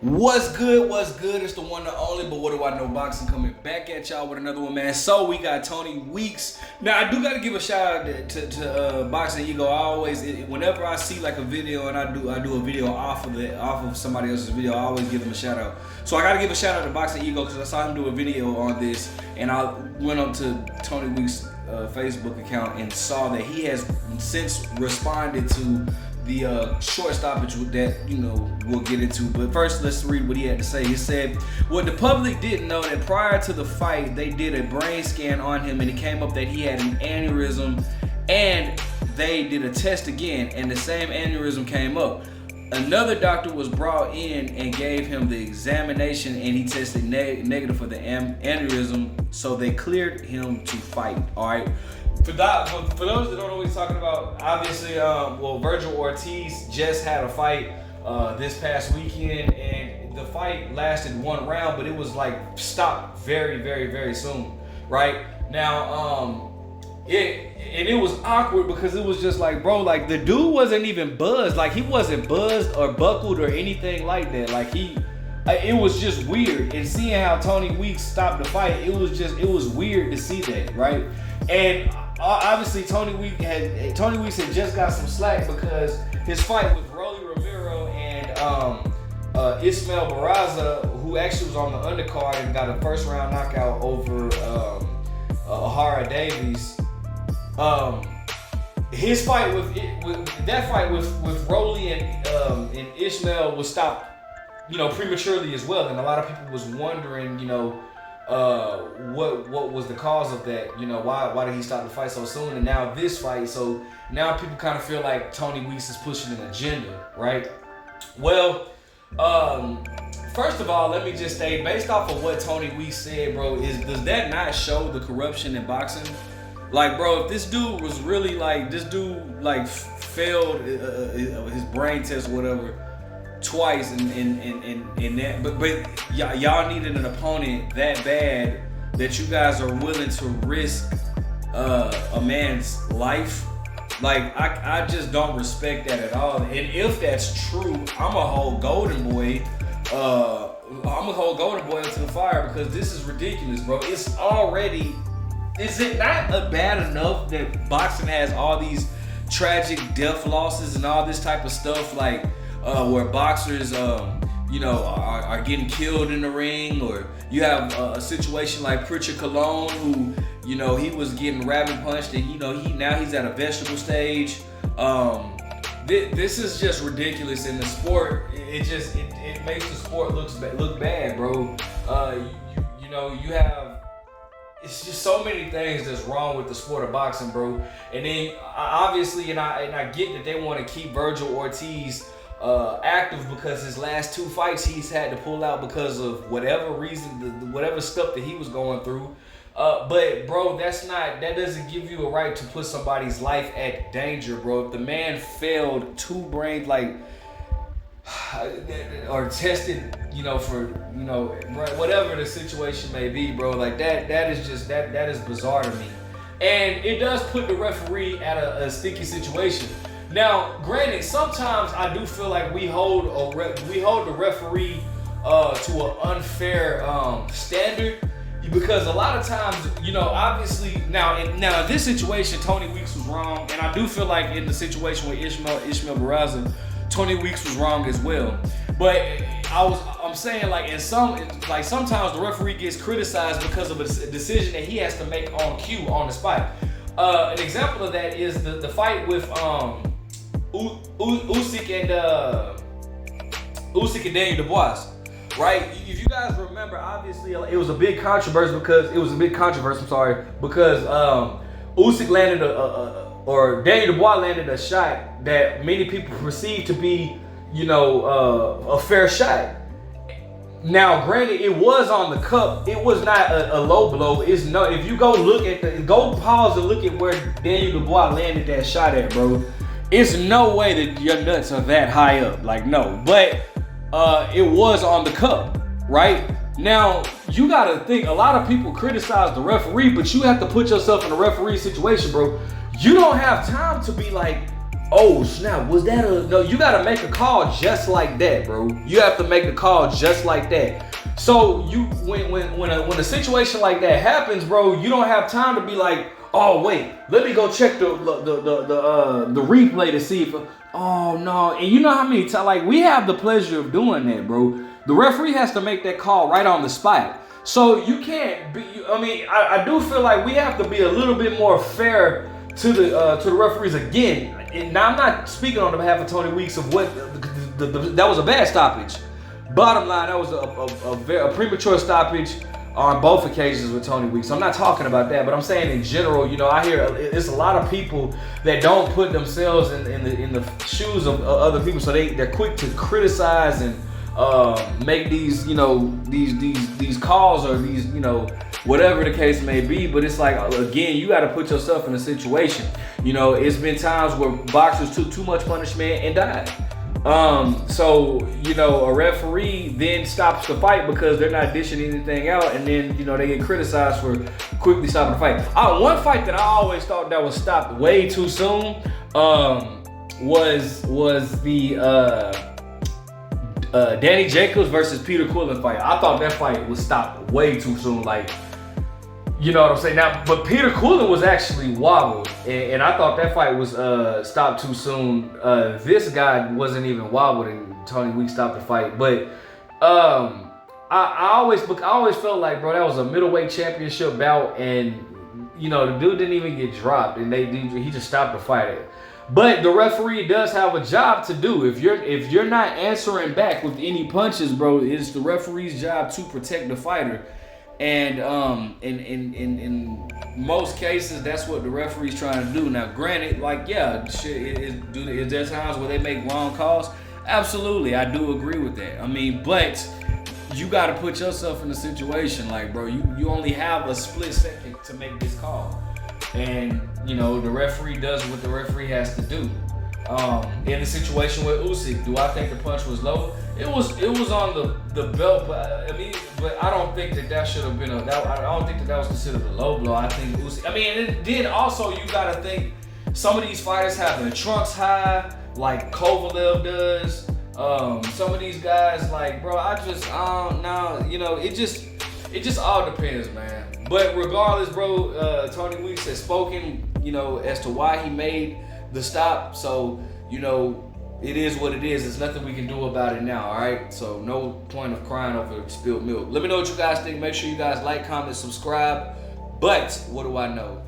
What's good? What's good? It's the one and only, but what do I know? Boxing coming back at y'all with another one, man. So we got Tony Weeks. Now I do got to give a shout out to Boxing Ego. I always, whenever I see like a video and I do a video off of somebody else's video, I always give them a shout out. So I got to give a shout out to Boxing Ego because I saw him do a video on this, and I went up to Tony Weeks' Facebook account and saw that he has since responded to the short stoppage that we'll get into. But first, let's read what he had to say. He said, "What the public didn't know that prior to the fight, they did a brain scan on him, and it came up that he had an aneurysm, and they did a test again, and the same aneurysm came up. Another doctor was brought in and gave him the examination, and he tested negative for the aneurysm, so they cleared him to fight." All right. For those that don't know what he's talking about, obviously, Vergil Ortiz just had a fight this past weekend, and the fight lasted one round, but it was like stopped very, very, very soon, right? Now, it was awkward because it was just like, bro, like the dude wasn't even buzzed, like he wasn't buzzed or buckled or anything like that, like it was just weird. And seeing how Tony Weeks stopped the fight, it was weird to see that, right? And obviously Tony Weeks had just got some slack because his fight with Rolly Romero and Ismael Barraza, who actually was on the undercard and got a first round knockout over Ahara Davies. His fight with Rolly and Ismael was stopped, prematurely as well, and a lot of people was wondering, what was the cause of that? Why did he stop the fight so soon? And now this fight, so now people kind of feel like Tony Weeks is pushing an agenda, right? Well, first of all, let me just say, based off of what Tony Weeks said, bro, does that not show the corruption in boxing? Like, bro, if this dude was really failed his brain test or whatever twice in that, but y'all needed an opponent that bad that you guys are willing to risk a man's life. Like, I just don't respect that at all. And if that's true, I'ma hold Golden Boy into the fire, because this is ridiculous, bro. Is it not bad enough that boxing has all these tragic death losses and all this type of stuff, like where boxers are getting killed in the ring, or you have a situation like Pritchard Cologne, who he was getting rabbit punched, and now he's at a vegetable stage. This is just ridiculous in the sport. It makes the sport look bad, bro. You have, it's just so many things that's wrong with the sport of boxing, bro. And then obviously, and I get that they want to keep Vergil Ortiz active, because his last two fights he's had to pull out because of whatever reason, whatever stuff that he was going through. But bro, that doesn't give you a right to put somebody's life at danger, bro. If the man failed two brains, or tested, for whatever the situation may be, bro, like that is bizarre to me. And it does put the referee at a sticky situation. Now, granted, sometimes I do feel like we hold the referee to an unfair standard, because a lot of times, obviously, now in this situation, Tony Weeks was wrong, and I do feel like in the situation with Ismael Barraza, Tony Weeks was wrong as well. But I'm saying, sometimes the referee gets criticized because of a decision that he has to make on cue, on the spot. An example of that is the fight with Usyk and Daniel Dubois, right? If you guys remember, obviously it was a big controversy because Usyk landed Daniel Dubois landed a shot that many people perceived to be, a fair shot. Now, granted, it was on the cup. It was not a low blow. If you go pause and look at where Daniel Dubois landed that shot at, bro. It's no way that your nuts are that high up. Like, no. But it was on the cup, right? Now, you gotta think, a lot of people criticize the referee, but you have to put yourself in a referee situation, bro. You don't have time to be like, Oh snap! Was that a no? You gotta make a call just like that, bro. You have to make the call just like that. So you when a situation like that happens, bro, you don't have time to be like, oh wait, let me go check the replay to see if. Oh no! And you know how many times like we have the pleasure of doing that, bro. The referee has to make that call right on the spot. So you can't be. I mean, I do feel like we have to be a little bit more fair to the referees again. And now I'm not speaking on behalf of Tony Weeks of what that was a bad stoppage. Bottom line, that was a premature stoppage on both occasions with Tony Weeks. I'm not talking about that, but I'm saying in general, you know, I hear it's a lot of people that don't put themselves in the shoes of other people, so they're quick to criticize and make these, you know, these calls or these, you know, whatever the case may be. But it's like, again, you got to put yourself in a situation. You know, it's been times where boxers took too much punishment and died. So, you know, a referee then stops the fight because they're not dishing anything out, and then, you know, they get criticized for quickly stopping the fight. One fight that I always thought that was stopped way too soon was the Danny Jacobs versus Peter Quillen fight. I thought that fight was stopped way too soon. Like, you know what I'm saying? Now, but Peter Quillen was actually wobbled, and I thought that fight was stopped too soon. This guy wasn't even wobbled, and Tony Weeks stopped the fight. But I always felt like, bro, that was a middleweight championship bout, and you know the dude didn't even get dropped, and he just stopped the fight. But the referee does have a job to do. If you're not answering back with any punches, bro, it's the referee's job to protect the fighter. And in most cases, that's what the referee's trying to do. Now, granted, like, yeah, is there times where they make wrong calls? Absolutely, I do agree with that. I mean, but you got to put yourself in a situation like, bro, you only have a split second to make this call. And, you know, the referee does what the referee has to do. In the situation with Usyk, do I think the punch was low? It was on the belt, but I don't think that should have been I don't think that was considered a low blow. I think Usyk. I mean, and then also you gotta think some of these fighters have their trunks high, like Kovalev does. Some of these guys, like, bro, I don't know. You know, it just all depends, man. But regardless, bro, Tony Weeks has spoken, you know, as to why he made the stop. So, you know, it is what it is. There's nothing we can do about it now, all right? So no point of crying over spilled milk. Let me know what you guys think. Make sure you guys like, comment, subscribe. But what do I know?